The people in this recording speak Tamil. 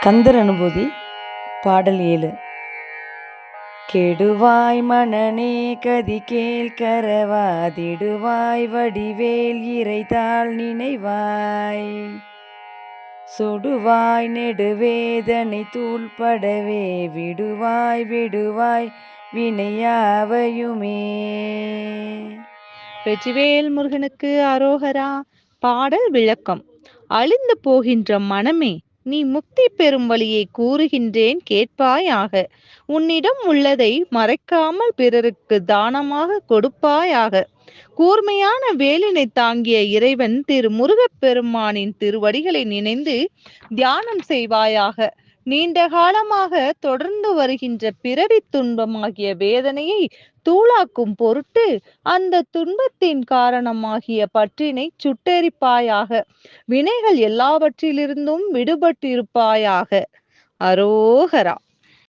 கந்தர் அனுபூதி பாடல் 7. கெடுவாய் மனனே கதி கேள் கரவாதிடுவாய் வடிவேல் இறைதாள் நினைவாய் சொடுவாய் நெடுவேதனை தூள்படவே விடுவாய் விடுவாய் வினையாவையுமே. வெற்றிவேல் முருகனுக்கு அரோகரா. பாடல் விளக்கம். அழிந்து போகின்ற மனமே, நீ முக்தி பெறும் வழியை கூறுகின்றேன் கேட்பாயாக. உன்னிடம் உள்ளதை மறைக்காமல் பிறருக்கு தானமாக கொடுப்பாயாக. கூர்மையான வேலினை தாங்கிய இறைவன் திரு முருகப்பெருமானின் திருவடிகளை நினைந்து தியானம் செய்வாயாக. நீண்ட காலமாக தொடர்ந்து வருகின்ற பிறவி துன்பமாகிய வேதனையை தூளாக்கும் பொருட்டு அந்த துன்பத்தின் காரணமாகிய பற்றினை சுட்டெரிப்பாயாக. வினைகள் எல்லாவற்றிலிருந்தும் விடுபட்டிருப்பாயாக. அரோகரா.